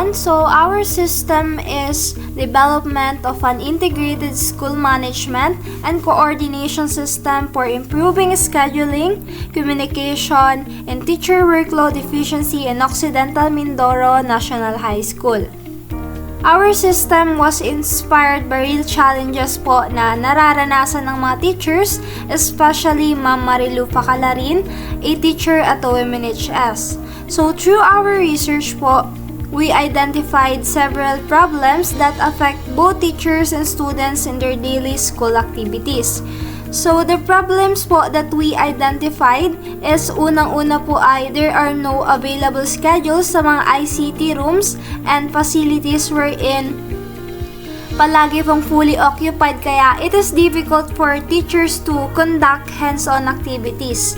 everyone. So our system is development of an integrated school management and coordination system for improving scheduling, communication, and teacher workload efficiency in Occidental Mindoro National High School. Our system was inspired by real challenges po na nararanasan ng mga teachers, especially Ma'am Marilu Facalarin, a teacher at OMNHS. So through our research po, we identified several problems that affect both teachers and students in their daily school activities. So the problems po that we identified is unang-una po ay there are no available schedules sa mga ICT rooms and facilities wherein palagi pong fully occupied kaya it is difficult for teachers to conduct hands-on activities.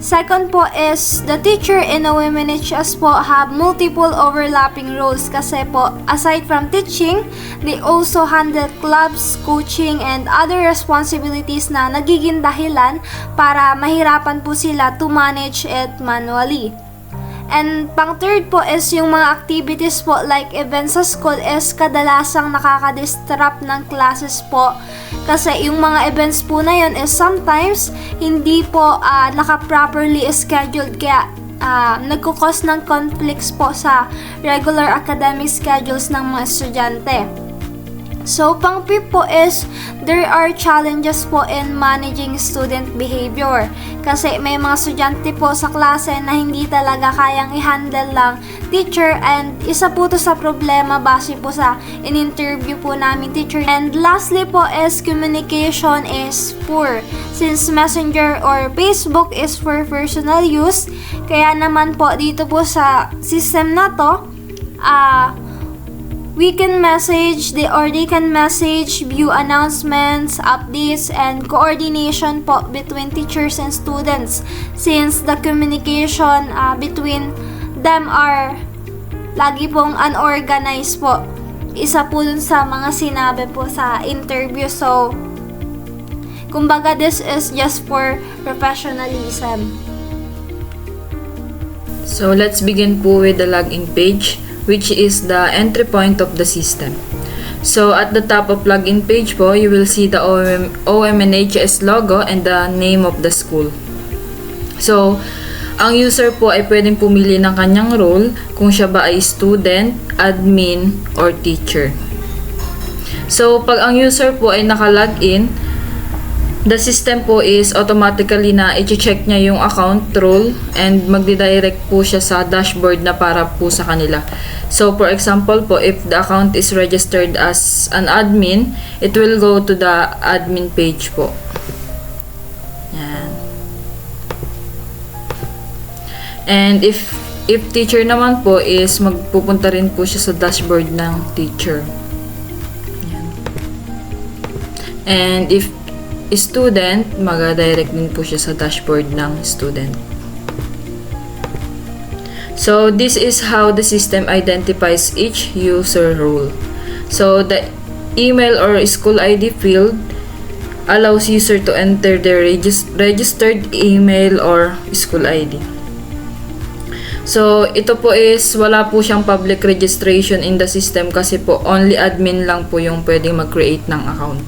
Second po is the teacher in OMNHS po have multiple overlapping roles kasi po aside from teaching, they also handle clubs, coaching, and other responsibilities na nagiging dahilan para mahirapan po sila to manage it manually. And pang third po is yung mga activities po like events sa school is kadalasang nakaka-disrupt ng classes po. Kasi yung mga events po na yun is sometimes hindi po naka-properly scheduled kaya nagkukos ng conflicts po sa regular academic schedules ng mga estudyante. So, pang-fifth po is, there are challenges po in managing student behavior. Kasi may mga estudyante po sa klase na hindi talaga kayang i-handle lang teacher and isa po to sa problema base po sa in-interview po namin teacher. And lastly po is, communication is poor. Since Messenger or Facebook is for personal use, kaya naman po dito po sa system na to, we can message, they can message, view announcements, updates, and coordination po between teachers and students since the communication between them are lagi pong unorganized po. Isa po dun sa mga sinabi po sa interview. So, kumbaga this is just for professionalism. So, let's begin po with the login page, which is the entry point of the system. So, at the top of login page po, you will see the OMNHS logo and the name of the school. So, ang user po ay pwedeng pumili ng kanyang role kung siya ba ay student, admin, or teacher. So, pag ang user po ay naka-login, the system po is automatically na i-check niya yung account role and magdi-direct po siya sa dashboard na para po sa kanila. So, for example po, if the account is registered as an admin, it will go to the admin page po. Yan. And if teacher naman po is magpupunta rin po siya sa dashboard ng teacher. Yan. And if student, mag-direct din po siya sa dashboard ng student. So, this is how the system identifies each user role. So, the email or school ID field allows user to enter their registered email or school ID. So, ito po is wala po siyang public registration in the system kasi po only admin lang po yung pwedeng mag-create ng account.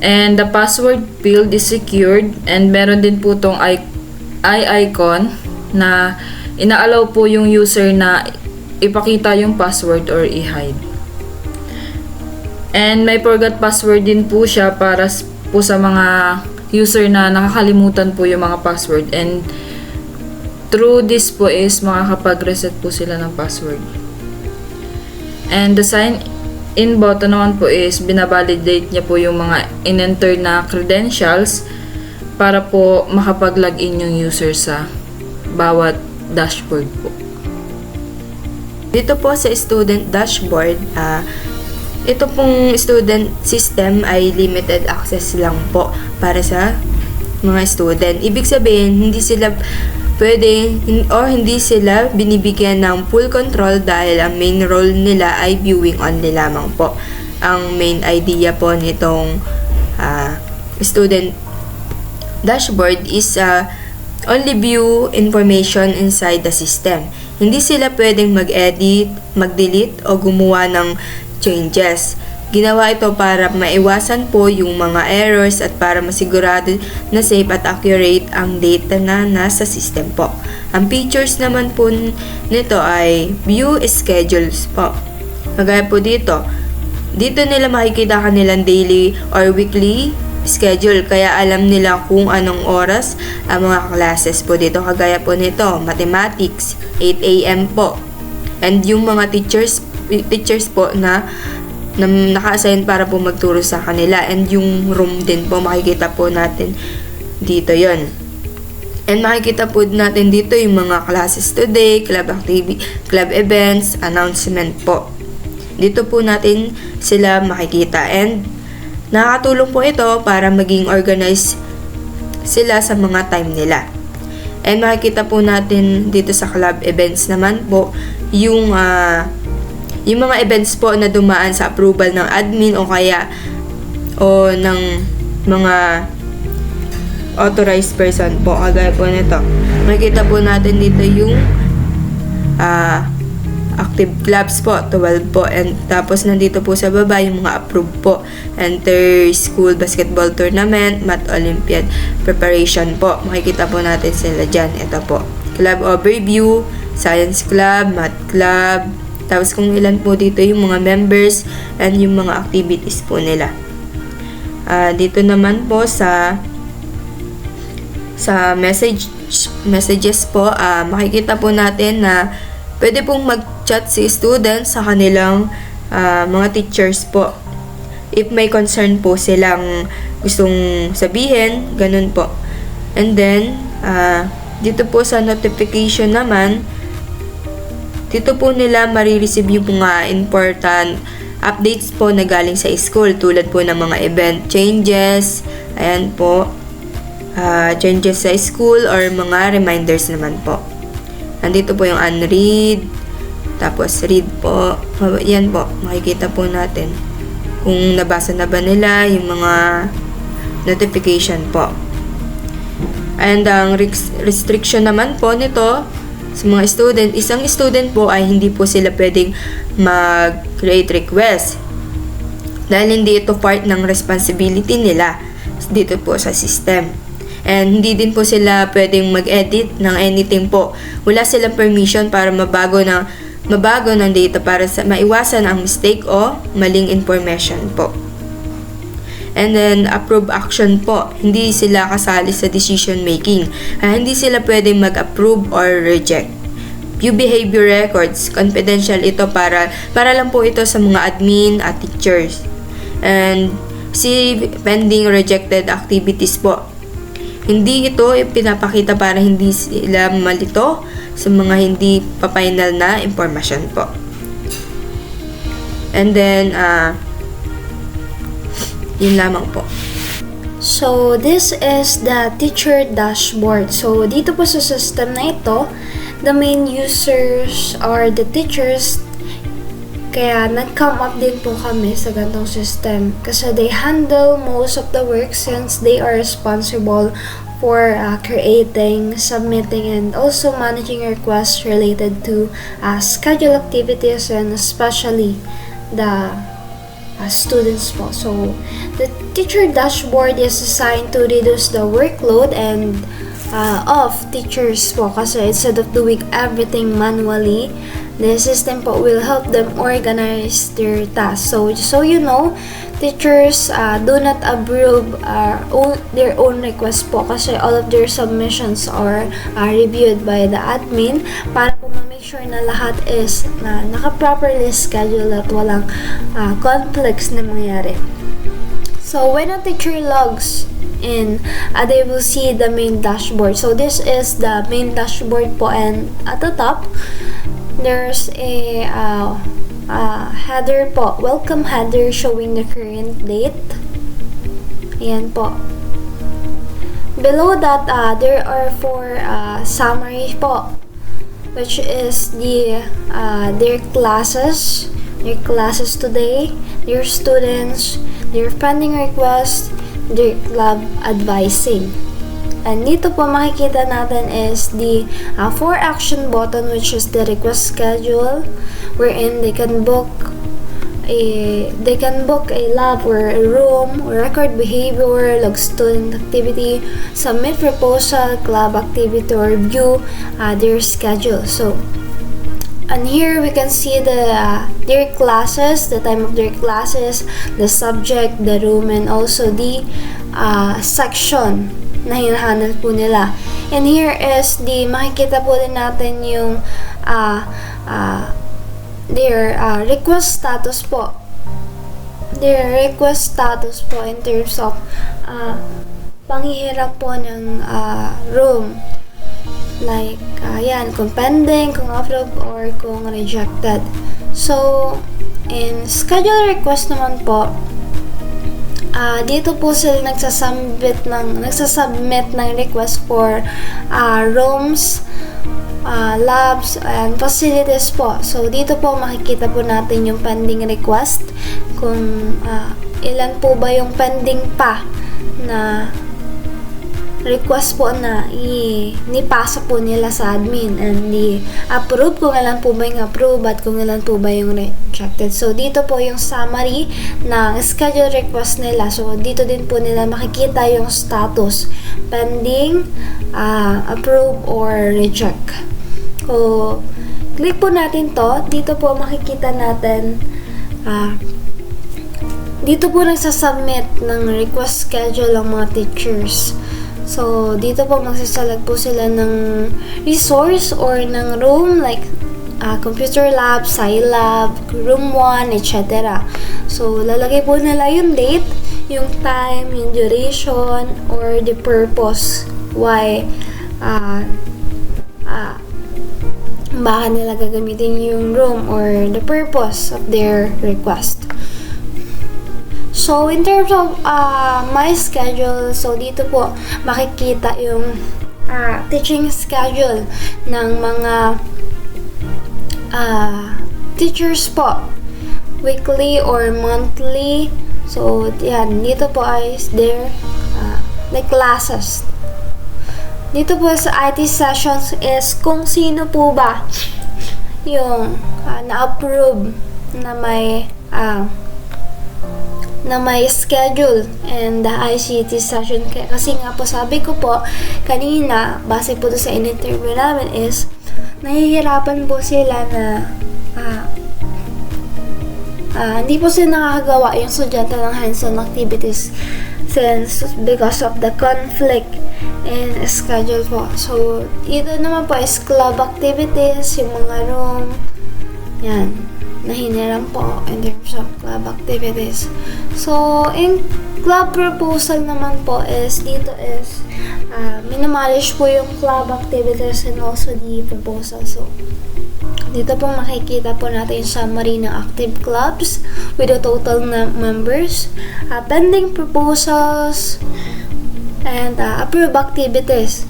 And the password field is secured and meron din po tong eye icon na ina-allow po yung user na ipakita yung password or i-hide. And may forgot password din po siya para po sa mga user na nakakalimutan po yung mga password and through this po is makakapag-reset po sila ng password. And the sign in button naman po is binabalidate niya po yung mga in-enter na credentials para po makapag-login yung user sa bawat dashboard po. Dito po sa student dashboard, ito pong student system ay limited access lang po para sa mga student. Ibig sabihin, hindi sila pwede or hindi sila binibigyan ng full control dahil ang main role nila ay viewing only lamang po. Ang main idea po nitong student dashboard is only view information inside the system. Hindi sila pwedeng mag-edit, mag-delete o gumawa ng changes. Ginawa ito para maiwasan po yung mga errors at para masigurado na safe at accurate ang data na nasa system po. Ang features naman po nito ay view schedules po. Kagaya po dito nila makikita kanilang daily or weekly schedule, kaya alam nila kung anong oras ang mga classes po dito. Kagaya po nito, mathematics, 8 a.m. po. And yung mga teachers po na naka-assign para po magturo sa kanila, and yung room din po makikita po natin dito yon. And makikita po natin dito yung mga classes today, club activity, club events, announcement po. Dito po natin sila makikita, and nakakatulong po ito para maging organized sila sa mga time nila. And makikita po natin dito sa club events naman po yung mga events po na dumaan sa approval ng admin o ng mga authorized person po. Kagaya po nito, makikita po natin dito yung active clubs po, 12 po, and tapos nandito po sa baba yung mga approved po, inter-school basketball tournament, math olympiad preparation po, makikita po natin sila dyan. Ito po, club overview, science club, math club, tapos kung ilan po dito yung mga members and yung mga activities po nila. Dito naman po sa messages po, makikita po natin na pwede pong mag-chat si students sa kanilang mga teachers po. If may concern po silang gustong sabihin, ganun po. And then, dito po sa notification naman, dito po nila marireceive yung mga important updates po na galing sa school, tulad po ng mga event changes, ayan po, changes sa school or mga reminders naman po. Nandito po yung unread, tapos read po. Yan po, makikita po natin kung nabasa na ba nila yung mga notification po. And ang restriction naman po nito sa mga student, isang student po ay hindi po sila pwedeng mag-create request dahil hindi ito part ng responsibility nila dito po sa system. And hindi din po sila pwedeng mag-edit ng anything po. Wala silang permission para mabago ng data para maiwasan ang mistake o maling information po. And then, approve action po. Hindi sila kasali sa decision making. Hindi sila pwedeng mag-approve or reject. View behavior records. Confidential ito para lang po ito sa mga admin at teachers. And see pending rejected activities po. Hindi ito pinapakita para hindi sila malito sa mga hindi pa-final na impormasyon po. And then, yun lamang po. So, this is the teacher dashboard. So, dito po sa system na ito, the main users are the teachers. Kaya nag-come up din po kami sa ganitong system kasi they handle most of the work since they are responsible for creating, submitting, and also managing requests related to schedule activities and especially the students po. So, the teacher dashboard is designed to reduce the workload and of teachers po kasi instead of doing everything manually, the system po will help them organize their tasks. So you know, teachers do not approve their own requests po kasi all of their submissions are reviewed by the admin para po ma-make sure na lahat is naka-properly schedule at walang conflicts na mangyari. So when a teacher logs in, they will see the main dashboard. So this is the main dashboard po, and at the top there's a header po, welcome header showing the current date. Ayan po. Below that, there are 4 summary po, which is their classes today, their students, their pending requests, their club advising. And dito po makikita natin is the for action button, which is the request schedule, wherein they can book a lab or a room, or record behavior, log student activity, submit proposal, club activity, or view their schedule. So, and here we can see their classes, the time of their classes, the subject, the room, and also the section na hinahandle po nila. And here is makikita po din natin yung their request status po. Their request status po in terms of panghihirap po ng room. Like, yan, kung pending, kung approved, or kung rejected. So, in schedule request naman po, dito po sila nagsasubmit ng request for rooms, labs, and facilities po. So, dito po makikita po natin yung pending request, kung ilan po ba yung pending pa na request po na inipasa po nila sa admin, and i-approve kung ilan po ba yung approve at kung ilan po ba yung rejected. So, dito po yung summary ng schedule request nila. So, dito din po nila makikita yung status, pending, approve, or reject. So, click po natin to. Dito po makikita natin dito po nagsasubmit ng request schedule ang mga teachers. So, dito po magsasalag po sila ng resource or ng room, like computer lab, sci lab, room 1, etc. So, lalagay po nila yung date, yung time, yung duration, or the purpose why baka nila gagamitin yung room or the purpose of their request. So, in terms of my schedule, so dito po makikita yung teaching schedule ng mga teachers po, weekly or monthly. So, yan, dito po ay their like classes. Dito po sa IT sessions is kung sino po ba yung na-approve na may schedule and the ICT session. Kasi nga po sabi ko po kanina, base po sa in-interview namin, is nahihirapan po sila na hindi po sila nakakagawa yung estudyante ng hands-on activities because of the conflict in schedule po. So, ito naman po is club activities, yung mga room, yan, nahiniram po in terms of club activities. So, in club proposal naman po is, dito is, minimanage po yung club activities and also the proposal. So, dito po makikita po natin yung summary ng active clubs with the total members, pending proposals, and approved activities.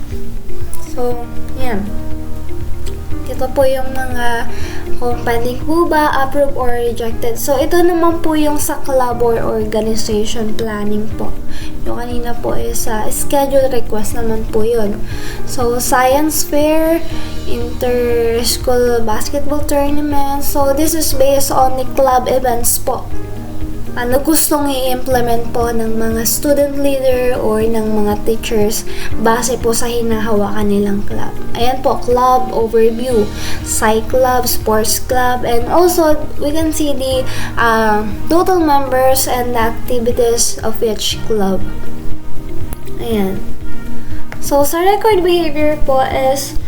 So, yan. Ito po yung mga kung pending po ba, approved or rejected. So, ito naman po yung sa club or organization planning po. Yung kanina po is schedule request naman po yun. So, science fair, inter-school basketball tournament. So, this is based on the club events po. Ano gustong i-implement po ng mga student leader or ng mga teachers base po sa hinahawakan nilang club. Ayan po, club overview, sci club, sports club, and also we can see the total members and the activities of each club. Ayan. So, sa record behavior po is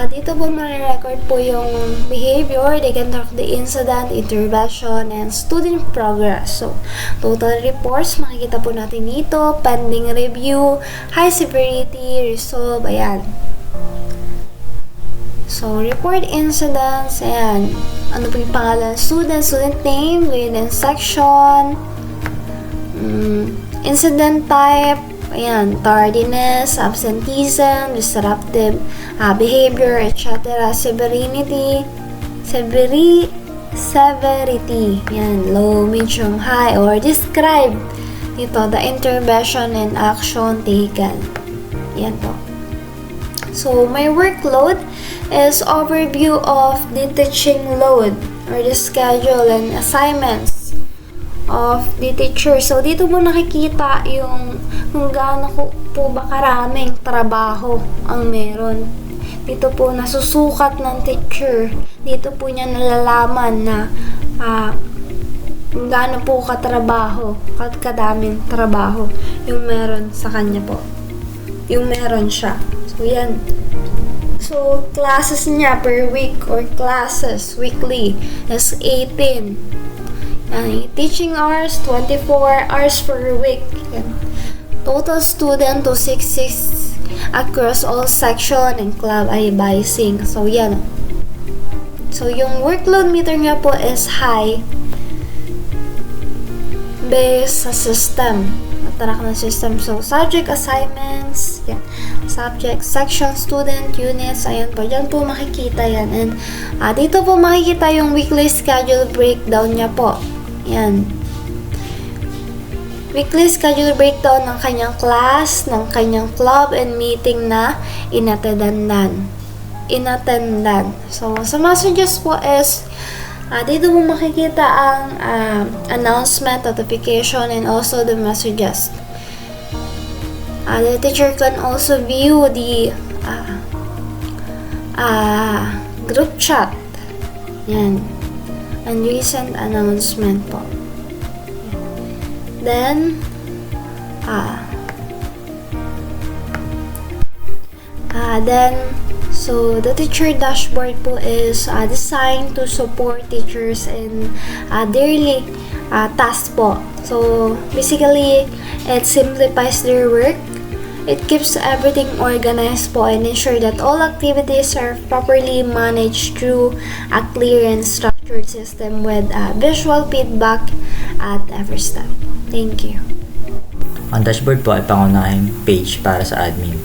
dito po ma-record po yung behavior, they can track the incident, intervention, and student progress. So, total reports, makikita po natin dito, pending review, high severity, resolve, ayan. So, report incidents, ayan. Ano po yung pangalan? Student name, grade and section, incident type, ayan, tardiness, absenteeism, disruptive behavior, etc. Severity, yan, low, medium, high, or describe dito the intervention and action taken. Yan po. So, my workload is overview of the teaching load or the schedule and assignments of the teacher. So, dito mo nakikita yung kung gaano po ba karaming trabaho ang meron. Dito po nasusukat ng teacher. Dito po niya nalalaman na kung gaano po katrabaho, kadaming trabaho yung meron sa kanya po. Yung meron siya. So, yan. So, classes niya per week or classes weekly is 18. Teaching hours, 24 hours per week. Yan. Total student to 66 across all section and club ay biasing. So, yan. So, yung workload meter niya po is high based sa system. Track ng system. So, subject assignments, yan. Subject, section, student, units, ayan po. Diyan po makikita yan. And dito po makikita yung weekly schedule breakdown niya po. Yan. Weekly schedule breakdown ng kanyang class, ng kanyang club, and meeting na inattendan. So, sa messages po is dito mo makikita ang announcement, notification, and also the messages. The teacher can also view the group chat. Yan. And recent announcement po. Then, so, the teacher dashboard po is designed to support teachers in daily tasks po. So, basically, it simplifies their work. It keeps everything organized po and ensure that all activities are properly managed through a clear and structured system with visual feedback at every step. Thank you. Ang dashboard po ay pangunahing page para sa admin.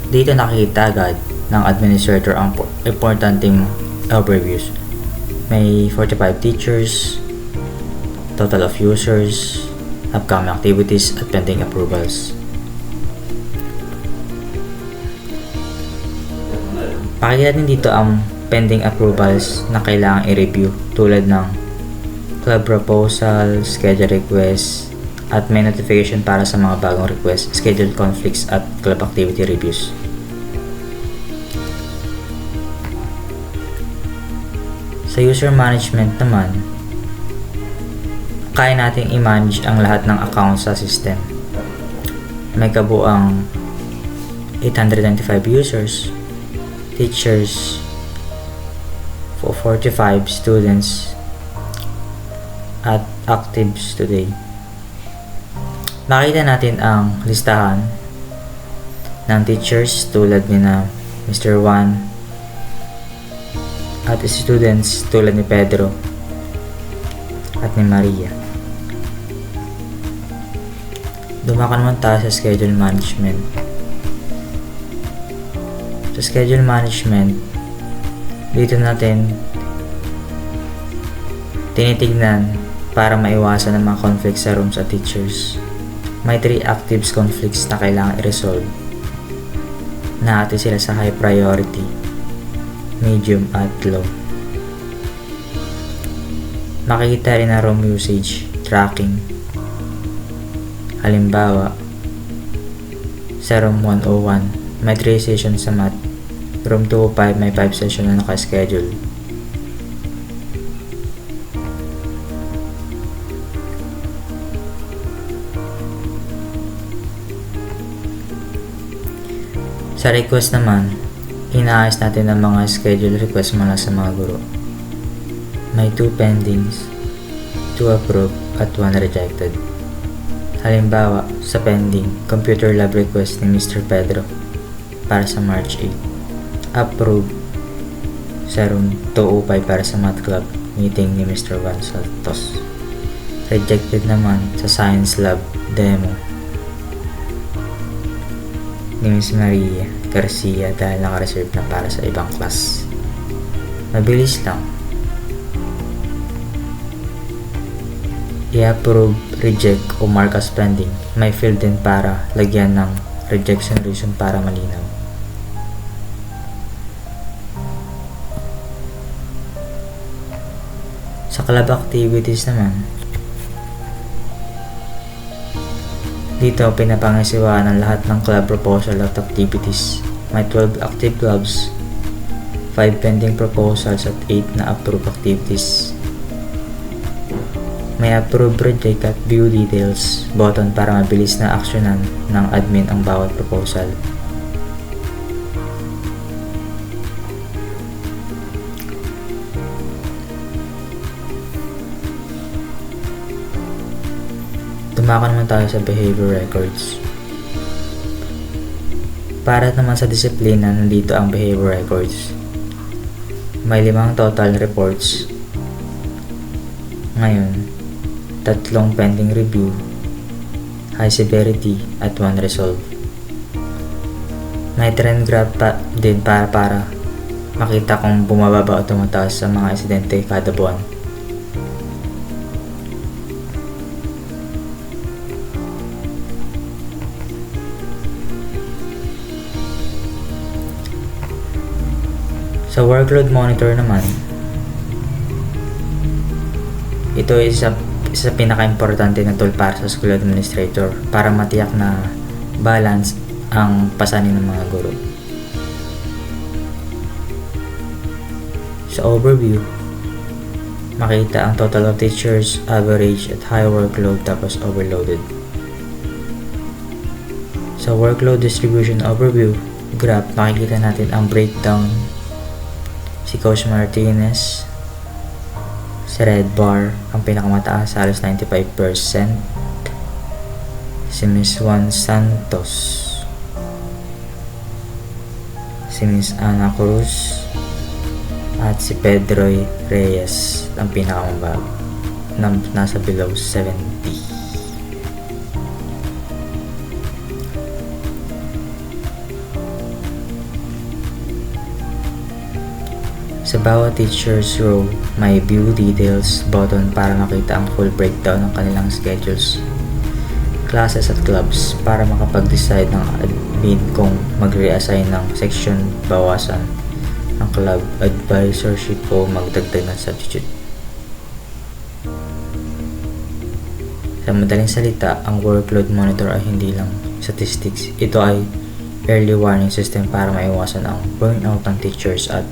Dito nakikita agad ng administrator ang importanteng overviews. May 45 teachers, total of users, upcoming activities at pending approvals. Pakikita din dito ang pending approvals na kailangang i-review tulad ng club proposal, schedule requests, at may notification para sa mga bagong requests, schedule conflicts, at club activity reviews. Sa user management naman, kaya nating i-manage ang lahat ng accounts sa system. May kabuang 895 users, teachers, 45 students, at actives today. Nakita natin ang listahan ng teachers tulad ni na Mr. Juan at students tulad ni Pedro at ni Maria. Dumaka naman tayo sa schedule management. Sa schedule management, dito natin tinitignan para maiwasan ang mga conflicts sa rooms at teachers. May 3 actives conflicts na kailangan i-resolve. Nahati sila sa high priority, medium at low. Makikita rin ang room usage tracking. Halimbawa, sa room 101, may 3 sessions sa math. Room 205, may 5 sessions na naka-schedule. Sa request naman, inaayos natin ang mga schedule request mula sa mga guro. May 2 pendings, 2 approved, at 1 rejected. Halimbawa, sa pending, computer lab request ni Mr. Pedro para sa March 8. Approved sa room 205 para sa math club meeting ni Mr. Juan Santos. Rejected naman sa science lab demo ni Miss Maria Garcia dahil naka-reserve na para sa ibang class. Mabilis lang. I-approve, reject, o mark as pending. May field din para lagyan ng rejection reason para malinaw. Sa club activities naman, dito pinapangasiwaan ang lahat ng club proposal at activities. May 12 active clubs, 5 pending proposals at 8 na approved activities. May approve, reject at view details button para mabilis na aksyonan ng admin ang bawat proposal. Tumako naman tayo sa behavior records. Para naman sa disiplina, nandito ang behavior records. May 5 total reports. Ngayon, 3 pending review, high severity at 1 resolve. May trend graph din para makita kung bumababa o tumataas sa mga insidente kada buwan. Sa workload monitor naman, ito ay isa pinaka-importante na tool para sa school administrator para matiyak na balance ang pasanin ng mga guro. Sa overview, makita ang total of teachers, average at high workload tapos overloaded. Sa workload distribution overview graph, makikita natin ang breakdown. Si Coach Martinez sa red bar ang pinakamataas, halos 95%. Si Miss Juan Santos, si Miss Ana Cruz at si Pedro Reyes ang pinakamababa, nasa below 70. Sa bawat teacher's row, may view details button para makita ang full breakdown ng kanilang schedules, classes at clubs para makapag-decide ng admin kung mag-reassign ng section, bawasan ng club, advisorship o magdagdag ng substitute. Sa madaling salita, ang workload monitor ay hindi lang statistics. Ito ay early warning system para maiwasan ang burnout ng teachers at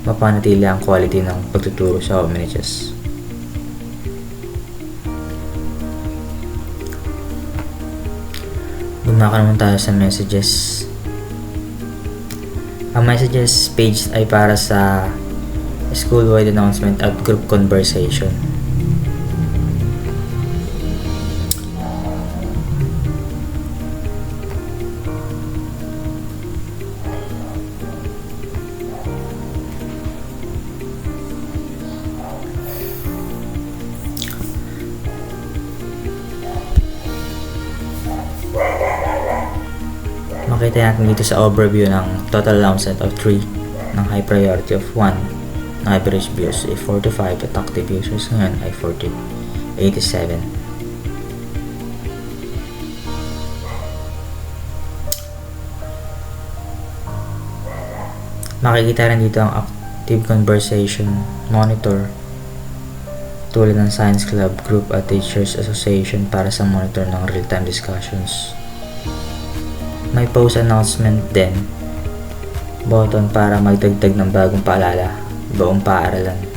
mapanatili ang quality ng pagtuturo sa OMNHS. Bumaka naman tayo sa messages. Ang messages page ay para sa school-wide announcement at group conversation. Makita natin dito sa overview ng total announcement of 3, ng high priority of 1, ng average views ay 45 at active users ngayon ay 87. Makikita rin dito ang active conversation monitor tulad ng Science Club, Group at Teachers Association para sa monitor ng real-time discussions. May post announcement din button para magdagdag ng bagong paalala, buong paaralan.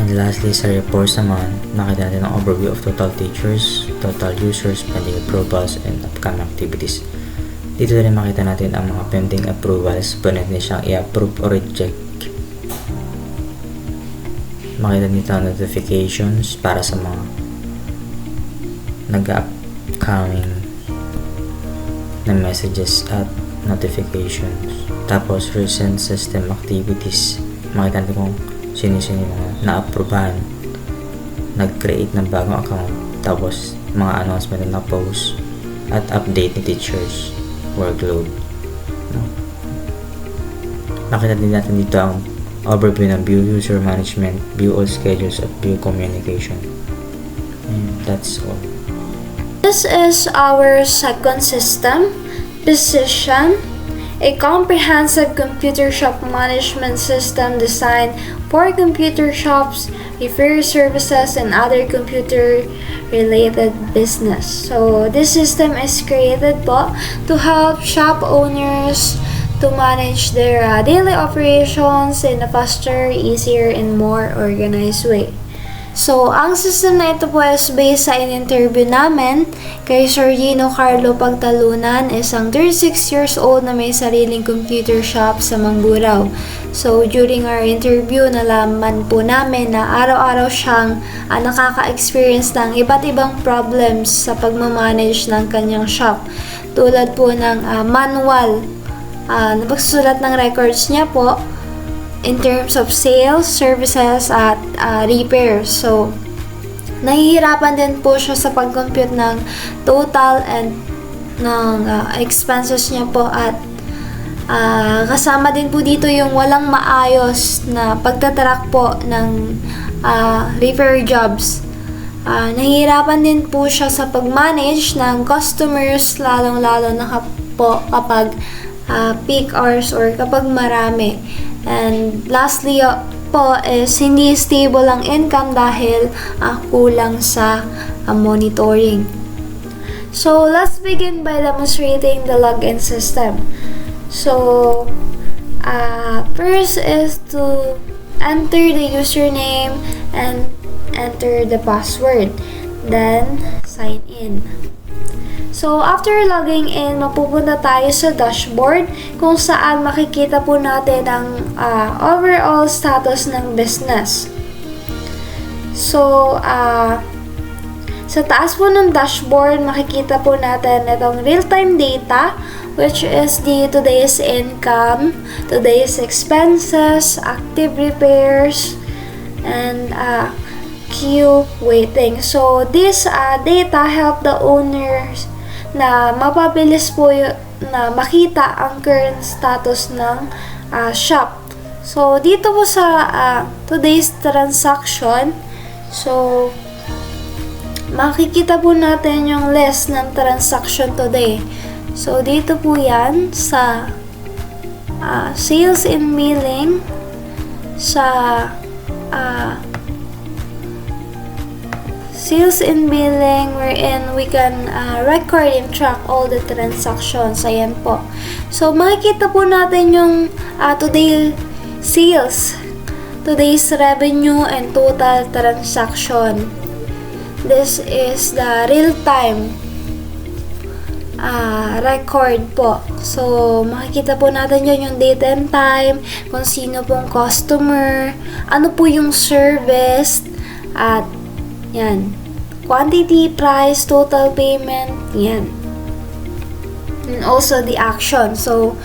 And lastly, sa reports naman, makita natin ang overview of total teachers, total users, pending approvals, and upcoming activities. Dito rin makita natin ang mga pending approvals, pwede natin siyang i-approve or reject. Makita dito ang notifications para sa mga nag-upcoming na messages at notifications. Tapos, recent system activities. Makita natin kung sino-sino yung mga na-approvehan, nag-create ng bagong account, tapos mga announcement na post, at update ni teachers, workload. Nakita din natin dito ang overview ng view user management, view all schedules, at view communication. And that's all. This is our second system, Precision, a comprehensive computer shop management system designed for computer shops, repair services, and other computer-related business. So, this system is created po to help shop owners to manage their daily operations in a faster, easier, and more organized way. So, ang system na ito po is based sa in-interview namin kay Sir Gino Carlo Pagtalunan, isang 36 years old na may sariling computer shop sa Mamburao. So, during our interview, nalaman po namin na araw-araw siyang nakaka-experience ng iba't ibang problems sa pagmamanage ng kanyang shop. Tulad po ng manual na pagsusulat ng records niya po in terms of sales, services, at repairs. So, nahihirapan din po siya sa pag-compute ng total and ng expenses niya po, at kasama din po dito yung walang maayos na pagtatrack po ng repair jobs. Nahihirapan din po siya sa pag-manage ng customers, lalong-lalo na po kapag peak hours or kapag marami. And lastly po is hindi stable ang income dahil kulang sa monitoring. So, let's begin by demonstrating the login system. So, first is to enter the username and enter the password. Then, sign in. So, after logging in, mapupunta tayo sa dashboard kung saan makikita po natin ang overall status ng business. So, sa taas po ng dashboard, makikita po natin itong real-time data, which is the today's income, today's expenses, active repairs, and queue waiting. So, this data help the owners na mapabilis po na makita ang current status ng shop. So, dito po sa today's transaction, so, makikita po natin yung list ng transaction today. So, dito po yan sa sales and billing, sa sales and billing, wherein we can record and track all the transactions. Ayan po. So, makikita po natin yung today sales, today's revenue, and total transaction. This is the real-time record po. So, makikita po natin yun yung date and time, kung sino pong customer, ano po yung service, at yan, quantity, price, total payment, yan. And also the action. So,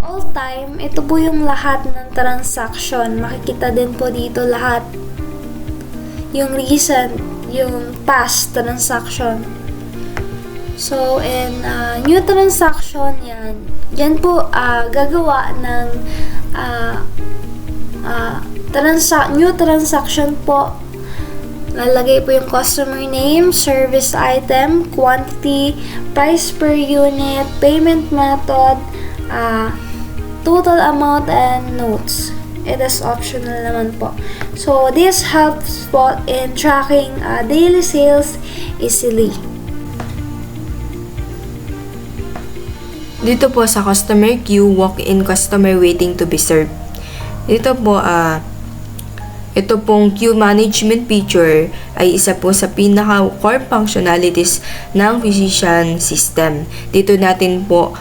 all time, ito po yung lahat ng transaction. Makikita din po dito lahat. Yung recent, yung past transaction. So, in new transaction, yan. Yan po, gagawa ng new transaction po. Lalagay po yung customer name, service item, quantity, price per unit, payment method, total amount, and notes. It is optional naman po. So, this helps po in tracking daily sales easily. Dito po sa customer queue, walk-in customer waiting to be served. Dito po, ito pong queue management feature ay isa po sa pinaka-core functionalities ng Precision system. Dito natin po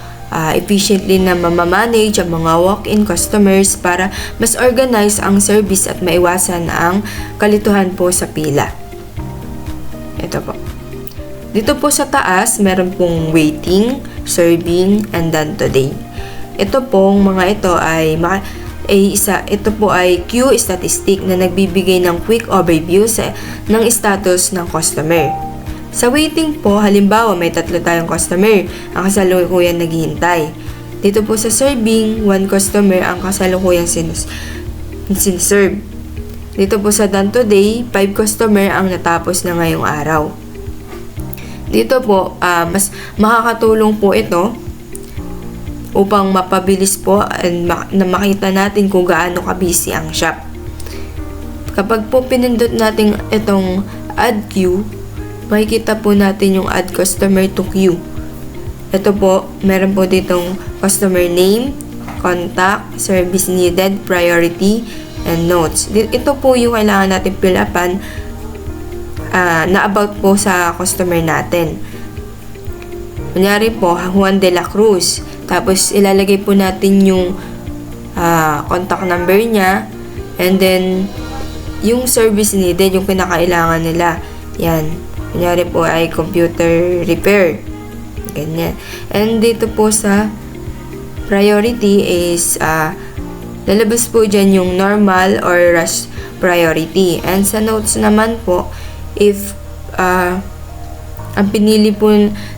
efficiently na mamamanage ang mga walk-in customers para mas organize ang service at maiwasan ang kalituhan po sa pila. Ito po. Dito po sa taas, meron pong waiting, serving, and done today. Ito pong mga ito ay ito po ay queue statistic na nagbibigay ng quick overview ng status ng customer. Sa waiting po, halimbawa may 3 tayong customer ang kasalukuyan naghihintay. Dito po sa serving, 1 customer ang kasalukuyan siniserve. Dito po sa done today, 5 customer ang natapos na ngayong araw. Dito po, mas makakatulong po ito upang mapabilis po and na makita natin kung gaano ka-busy ang shop. Kapag po pinindot natin itong add queue, makikita po natin yung add customer to queue. Ito po, meron po ditong customer name, contact, service needed, priority, and notes. Ito po yung kailangan natin fill upan na about po sa customer natin. Kunyari po, Juan de la Cruz. Tapos, ilalagay po natin yung contact number niya. And then, yung service needed, yung pinakailangan nila. Yan. Kunyari po ay computer repair. Ganyan. And dito po sa priority is lalabas po dyan yung normal or rush priority. And sa notes naman po, if ang pinili po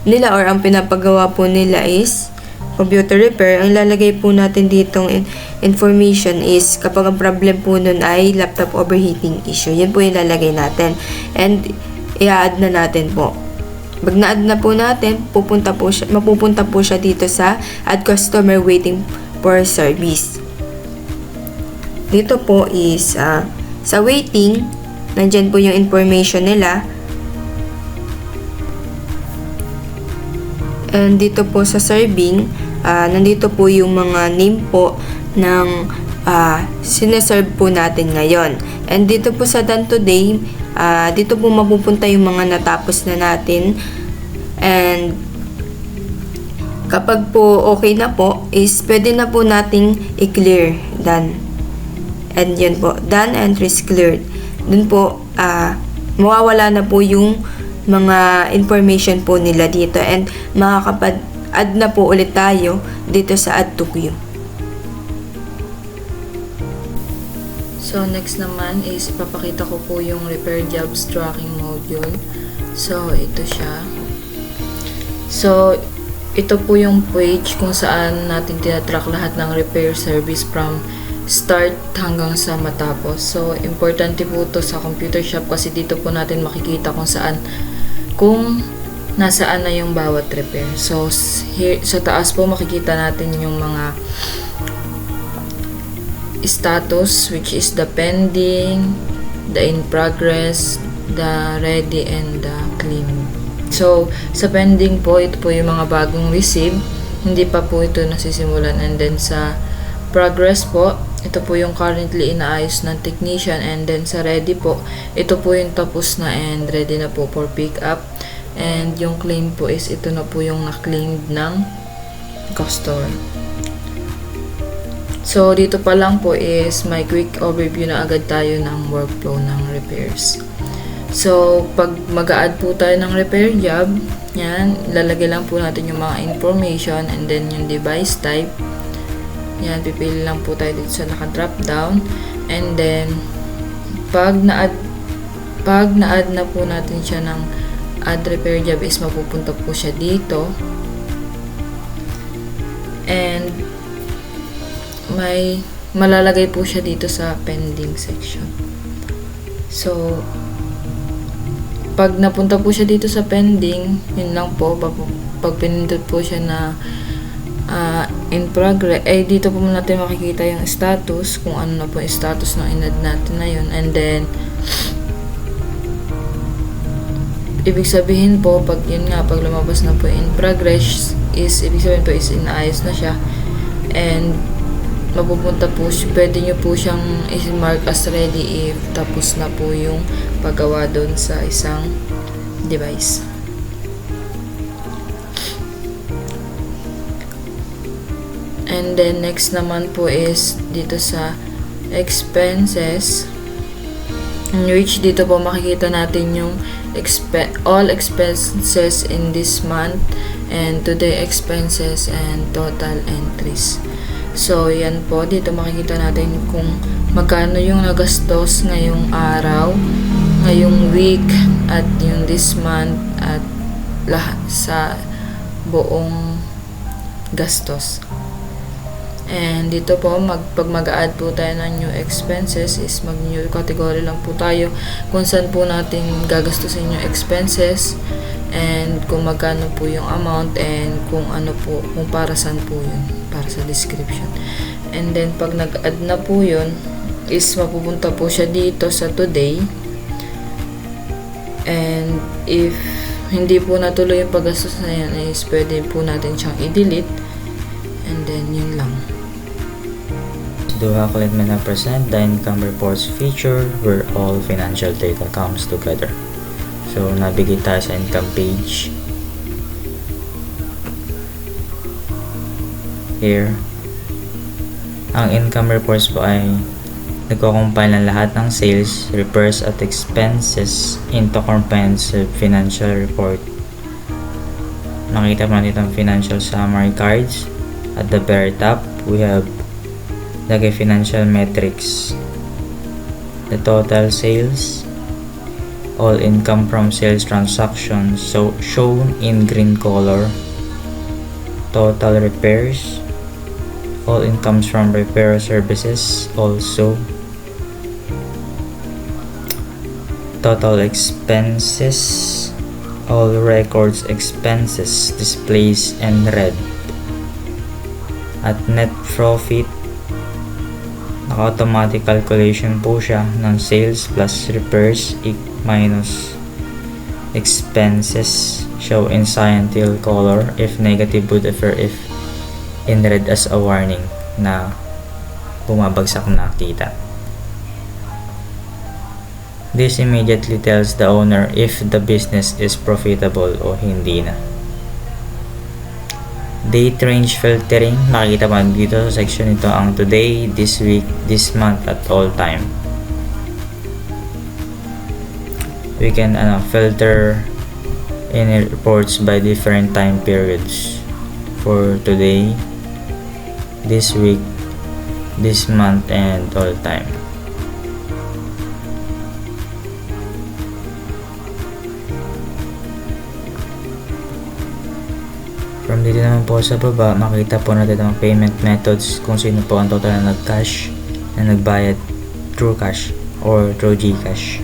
nila or ang pinapagawa po nila is computer repair, ang lalagay po natin ditong information is kapag ang problem po nun ay laptop overheating issue. Yan po yung lalagay natin. And i-add na natin po. Pag na-add na po natin, mapupunta po siya dito sa add customer waiting for service. Dito po is sa waiting, nandyan po yung information nila. And dito po sa serving, nandito po yung mga name po ng sineserve po natin ngayon. And dito po sa done today, dito po mapupunta yung mga natapos na natin. And kapag po okay na po, is pwede na po nating i-clear. Done. And yun po, done, entries cleared. Dun po, mawawala na po yung mga information po nila dito and makakapag-add na po ulit tayo dito sa add to queue. So, next naman is ipapakita ko po yung repair jobs tracking module. So, ito siya. So, ito po yung page kung saan natin tinatrack lahat ng repair service from start hanggang sa matapos. So, importante po ito sa computer shop kasi dito po natin makikita kung nasaan na yung bawat repair. So, here, sa taas po makikita natin yung mga status, which is the pending, the in progress, the ready, and the clean. So, sa pending po, ito po yung mga bagong receive. Hindi pa po ito nasisimulan. And then sa progress po, ito po yung currently inaayos ng technician. And then sa ready po, ito po yung tapos na and ready na po for pick up. And yung claim po is ito na po yung na-claimed ng customer. So, dito pa lang po is may quick overview na agad tayo ng workflow ng repairs. So, pag mag-a-add po tayo ng repair job, yan, lalagay lang po natin yung mga information and then yung device type. Yan, pipili lang po tayo dito sa naka-drop down. And then, pag na-add na po natin siya ng add repair job is mapupunta po siya dito. And, may malalagay po siya dito sa pending section. So, pag napunta po siya dito sa pending, yun lang po, pag pinindot po siya na in progress, dito po natin makikita yung status, kung ano na po yung status ng in-add natin na yun. And then, ibig sabihin po, pag lumabas na po in progress, ibig sabihin po is inaayos na siya. And, mapupunta po, pwede nyo po siyang i-mark as ready if tapos na po yung paggawa doon sa isang device. And then next naman po is dito sa expenses, in which dito po makikita natin yung all expenses in this month and today expenses and total entries. So, yan po. Dito makikita natin kung magkano yung nagastos ngayong araw, ngayong week at yung this month at lahat sa buong gastos. And dito po, pag mag-add po tayo ng new expenses is mag-new category lang po tayo kung saan po natin gagastusin yung expenses and kung magkano po yung amount and kung ano po, kung para saan po yun, para sa description. And then pag nag-add na po yun is mapupunta po siya dito sa today, and if hindi po natuloy yung paggastos na yan is pwede po natin siyang i-delete, and then yun lang. Duha Kulit na present the income reports feature where all financial data comes together. So, nabigay tayo sa income page. Here, ang income reports po ay nagko-compile ng lahat ng sales, repairs at expenses into comprehensive financial report. Makita po natin ang financial summary cards. At the very top, we have the financial metrics, the total sales, all income from sales transactions shown in green color, total repairs, all incomes from repair services also, total expenses, all records expenses displays in red. At net profit, naka-automatic calculation po siya ng sales plus repairs minus expenses, show in cyan teal color if negative would appear if in red as a warning na bumabagsak na kita. This immediately tells the owner if the business is profitable o hindi na. Date range filtering, makikita pa dito sa section ito ang today, this week, this month at all time. We can filter any reports by different time periods for today, this week, this month and all time. From dito naman po sa baba, makita po natin ang payment methods kung sino po ang total na nag-cash, na nagbayad through cash or through GCash.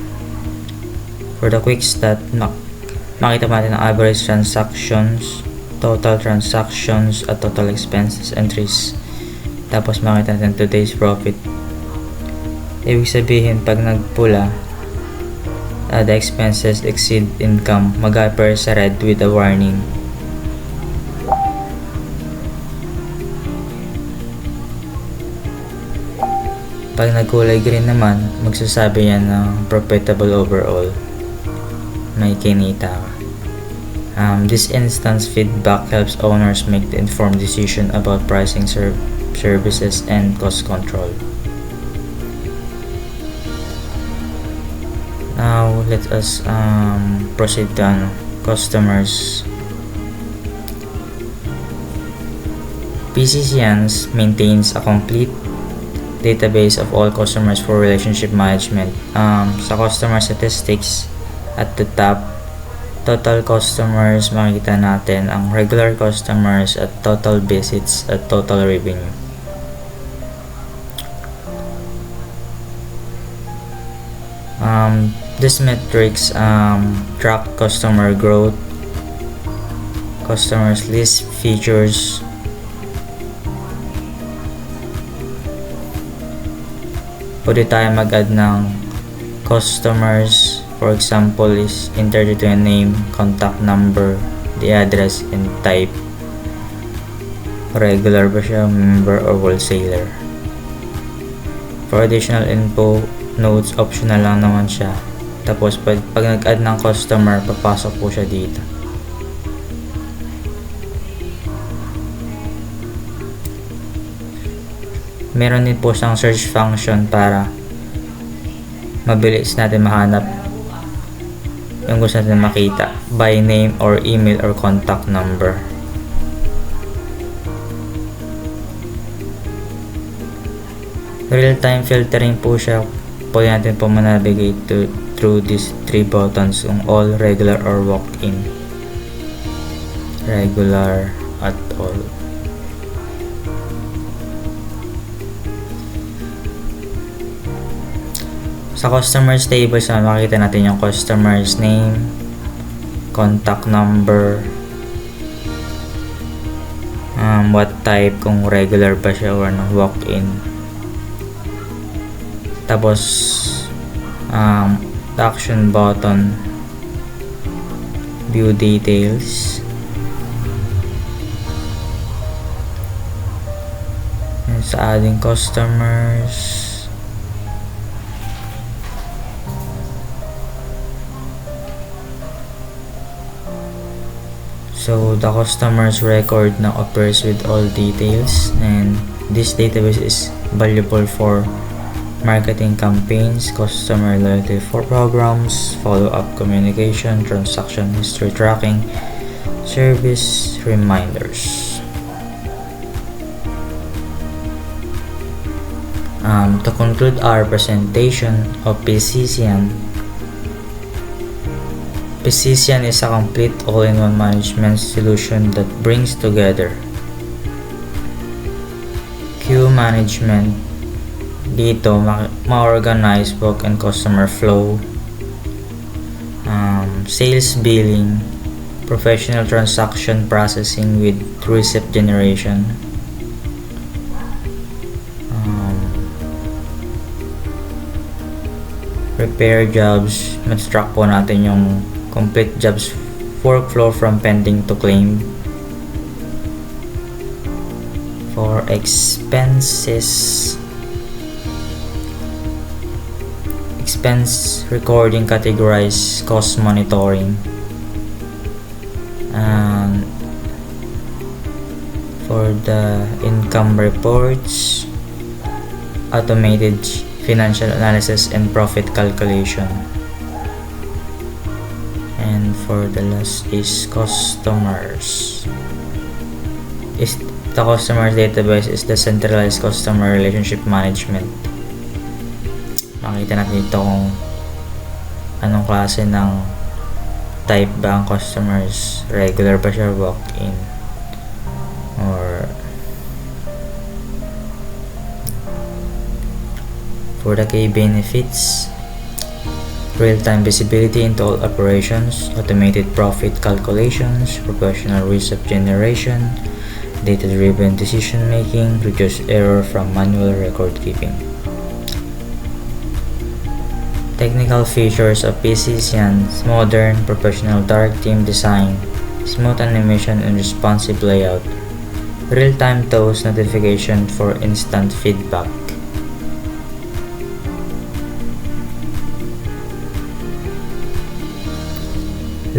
For the quick stat, makita po natin ang average transactions, total transactions at total expenses entries. Tapos makita natin today's profit. Ibig sabihin, pag nagpula, the expenses exceed income, mag-appear sa red with a warning. Pag nagkulay green naman, magsasabi yan ng profitable overall. May kinita ka. This instance feedback helps owners make the informed decision about pricing services and cost control. Now, let us proceed to customers. PCCNs maintains a complete database of all customers for relationship management. Sa customer statistics, at the top, total customers, makikita natin ang regular customers at total visits at total revenue. These metrics track customer growth, customers list features, pwede tayo mag-add ng customers. For example, is enter dito yung name, contact number, the address, and type. Regular ba siya, member, or wholesaler. For additional info, notes, optional lang naman siya. Tapos, pag nag-add ng customer, papasok po siya dito. Meron din po siyang search function para mabilis natin mahanap yung gusto natin makita by name or email or contact number. Real-time filtering po siya pwede natin po manavigate through these 3 buttons kung all, regular, or walk-in. Regular at all. Sa customers table, makikita natin yung customer's name, contact number, what type, kung regular ba siya or walk-in. Tapos the action button, view details, and sa adding customers, so the customer's record now appears with all details, and this database is valuable for marketing campaigns, customer loyalty for programs, follow-up communication, transaction history tracking, service reminders. To conclude our presentation of PCCN, PCCN is a complete all-in-one management solution that brings together queue management, dito ma-organize book and customer flow, sales billing, professional transaction processing with receipt generation, repair jobs, ma-track po natin yung complete jobs workflow from pending to claim. For expense recording, categorize, cost monitoring, and for the income reports, automated financial analysis and profit calculation. And for the last is customers. The customer database is the centralized customer relationship management. Makita natin dito kung anong klase ng type ba ang customers. Regular ba siya, walk-in, or for the key benefits, real-time visibility into all operations, automated profit calculations, professional receipt generation, data-driven decision-making, reduce error from manual record keeping. Technical features of PCCN's modern, professional dark theme design, smooth animation and responsive layout, real-time toast notification for instant feedback.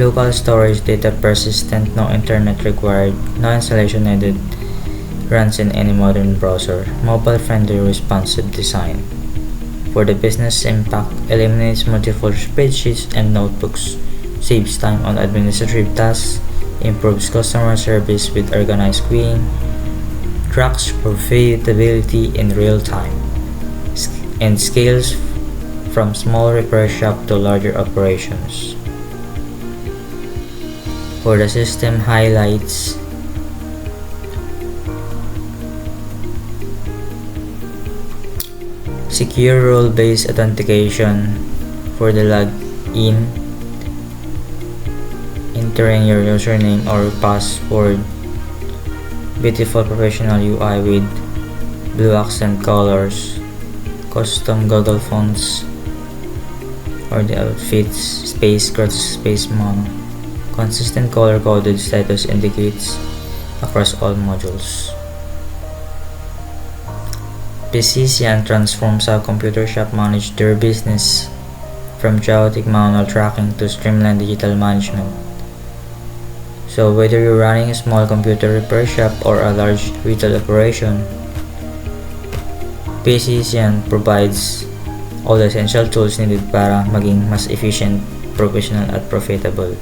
Local storage, data persistent, no internet required, no installation needed, runs in any modern browser, mobile-friendly responsive design. For the business impact, eliminates multiple spreadsheets and notebooks, saves time on administrative tasks, improves customer service with organized queuing, tracks profitability in real time, and scales from small repair shop to larger operations. For the system highlights, secure role-based authentication for the login, entering your username or password, beautiful professional UI with blue accent colors, custom Google fonts for the outfits, space, cross space mono. Consistent color-coded status indicates across all modules. PCCN transforms how computer shop manage their business from chaotic manual tracking to streamlined digital management. So whether you're running a small computer repair shop or a large retail operation, PCCN provides all the essential tools needed para maging mas efficient, professional at profitable.